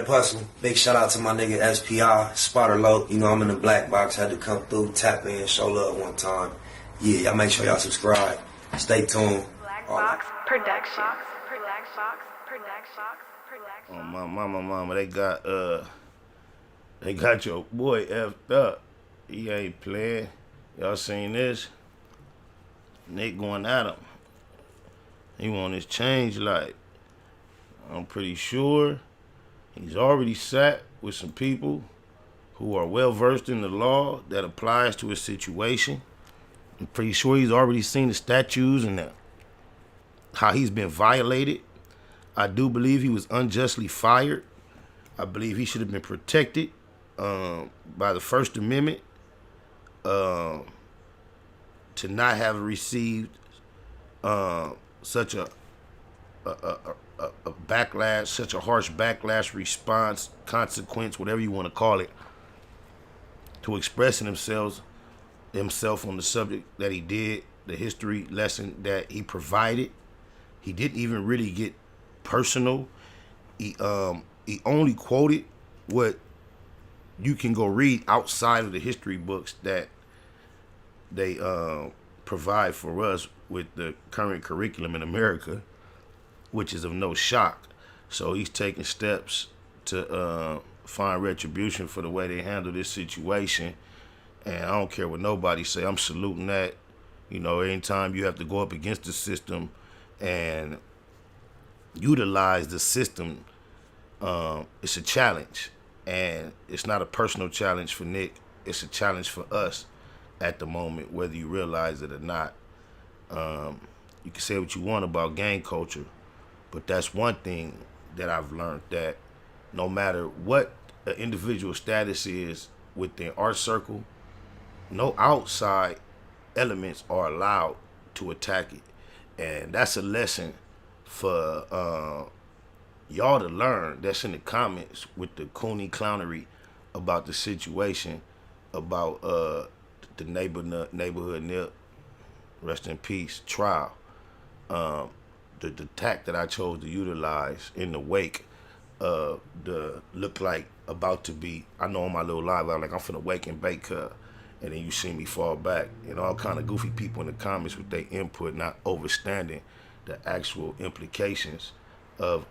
Hip Hustle. Big shout out to my nigga SPI, Spotter Low. You know I'm in the black box, had to come through, tap in, show love one time. Yeah, y'all make sure y'all subscribe. Stay tuned. Black Box Production. Oh my mama, they got your boy effed up. He ain't playing. Y'all seen this? Nick going at him. He want his change light. I'm pretty sure he's already sat with some people who are well versed in the law that applies to his situation. I'm pretty sure he's already seen the statutes and how he's been violated. I do believe he was unjustly fired. I believe he should have been protected by the First Amendment to not have received such a backlash, such a harsh backlash response, consequence, whatever you want to call it, to expressing himself on the subject that he did, the history lesson that he provided. He didn't even really get personal. He only quoted what you can go read outside of the history books that they provide for us with the current curriculum in America, which is of no shock. So he's taking steps to find retribution for the way they handle this situation. And I don't care what nobody say, I'm saluting that. You know, anytime you have to go up against the system and utilize the system, it's a challenge. And it's not a personal challenge for Nick, it's a challenge for us at the moment, whether you realize it or not. You can say what you want about gang culture, but that's one thing that I've learned, that no matter what an individual status is within our circle, no outside elements are allowed to attack it. And that's a lesson for y'all to learn. That's in the comments with the cooney clownery about the situation, about the neighborhood nip, rest in peace, trial. The tack that I chose to utilize in the wake of the look like about to be, I know on my little live, I'm like, I'm finna wake and bake her. And then you see me fall back. And all kind of goofy people in the comments with their input, not understanding the actual implications of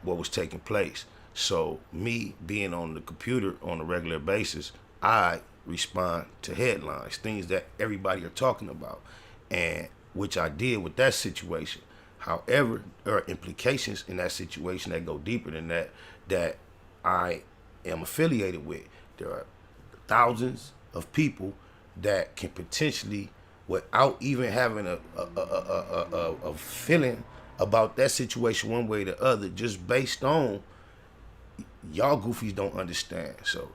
what was taking place. So me being on the computer on a regular basis, I respond to headlines, things that everybody are talking about, and which I did with that situation. However, there are implications in that situation that go deeper than that I am affiliated with. There are thousands of people that can potentially, without even having a feeling about that situation one way or the other, just based on y'all goofies don't understand. So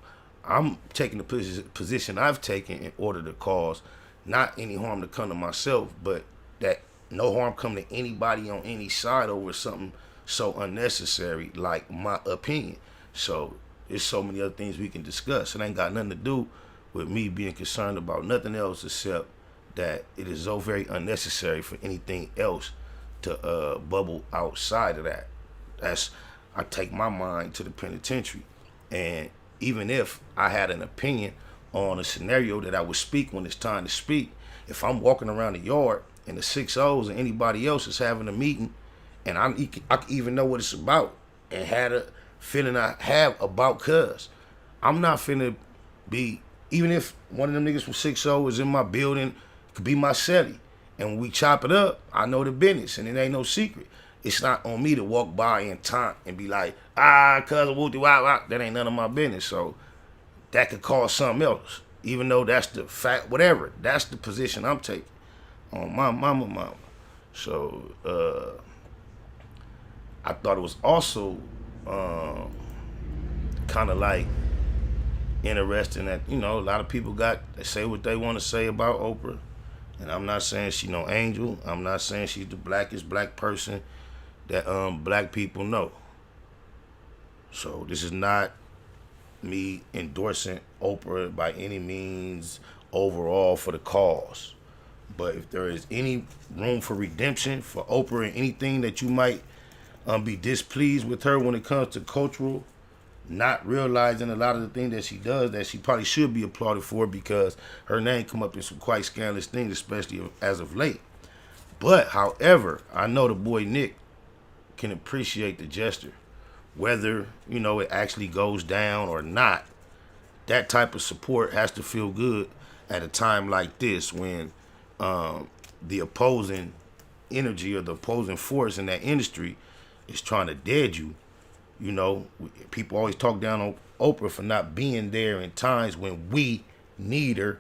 I'm taking the position I've taken in order to cause not any harm to come to myself, but that no harm come to anybody on any side over something so unnecessary like my opinion. So there's so many other things we can discuss. It ain't got nothing to do with me being concerned about nothing else except that it is so very unnecessary for anything else to bubble outside of that. I take my mind to the penitentiary. And even if I had an opinion on a scenario that I would speak when it's time to speak, if I'm walking around the yard and the 6-0s and anybody else is having a meeting and I can even know what it's about and had a feeling I have about cuz, I'm not finna be, even if one of them niggas from 6-0 is in my building, it could be my celly, and when we chop it up, I know the business and it ain't no secret. It's not on me to walk by and taunt and be like, cuz wooty wow, that ain't none of my business. So that could cause something else, even though that's the fact, whatever. That's the position I'm taking on my mama. So I thought it was also kind of like interesting that, you know, a lot of people they say what they want to say about Oprah. And I'm not saying she no angel. I'm not saying she's the blackest black person that black people know. So this is not me endorsing Oprah by any means overall for the cause. But if there is any room for redemption for Oprah and anything that you might be displeased with her when it comes to cultural not realizing a lot of the things that she does that she probably should be applauded for, because her name come up in some quite scandalous things, especially as of late. But, however, I know the boy Nick can appreciate the gesture. Whether, you know, it actually goes down or not, that type of support has to feel good at a time like this when the opposing energy or the opposing force in that industry is trying to dead you. You know, people always talk down on Oprah for not being there in times when we need her.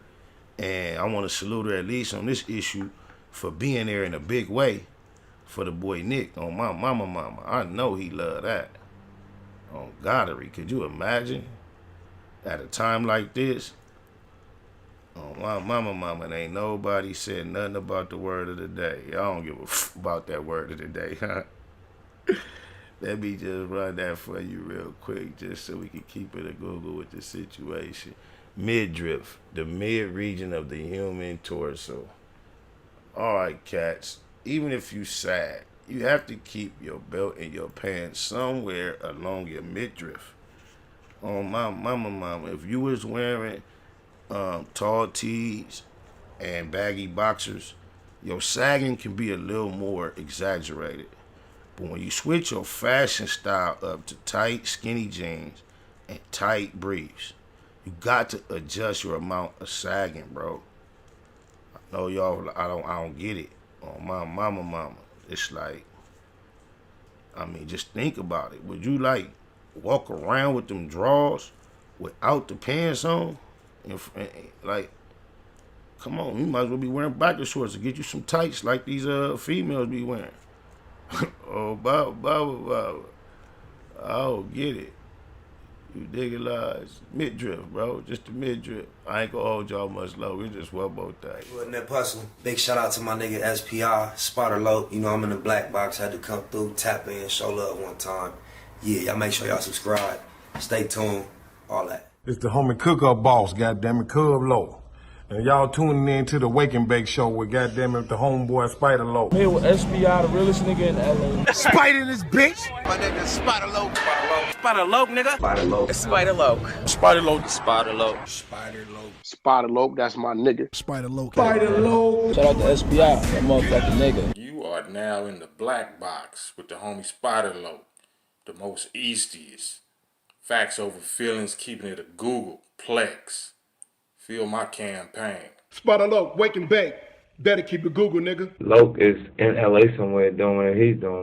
And I want to salute her at least on this issue for being there in a big way for the boy Nick. On my mama. I know he love that. On Goddery, could you imagine? At a time like this, on my mama, and ain't nobody said nothing about the word of the day. I don't give a f about that word of the day, huh? Let me just run that for you real quick, just so we can keep it a Google with the situation. Midriff, the mid region of the human torso. All right, cats, even if you sad, you have to keep your belt and your pants somewhere along your midriff. On my mama, if you was wearing tall tees and baggy boxers, your sagging can be a little more exaggerated. But when you switch your fashion style up to tight, skinny jeans and tight briefs, you got to adjust your amount of sagging, bro. I know y'all, I don't get it. On my mama, it's like, I mean, just think about it. Would you like walk around with them drawers without the pants on? And like, come on, you might as well be wearing biker shorts to get you some tights like these females be wearing. Oh, Baba. I don't get it. You dig it, lies. Midriff, bro. Just a midriff. I ain't gonna hold y'all much longer. It's just one more thing. Wasn't that puzzle? Big shout out to my nigga SPI, Spotter Low. You know, I'm in the black box. Had to come through, tap in, show love one time. Yeah, y'all make sure y'all subscribe. Stay tuned. All that. It's the homie cook-up boss, goddammit, Cub Low. And y'all tuning in to the Wake and Bake Show with goddammit the homeboy Spider Low. Here with SPI, the realest nigga in LA. Spider this bitch! My nigga Spider Low. Spider Low, nigga. Spider Low. Spider Low. Spider Low. Spider Low. Spider Low. Spider Low, that's my nigga. Spider Low. Spider Low. Shout out to SPI, that motherfucking nigga. You are now in the black box with the homie Spider Low, the most eastiest. Facts over feelings, keeping it a Google Plex. Feel my campaign. Spider Low, Wake and Bake. Better keep it Google, nigga. Loke is in LA somewhere doing what he's doing.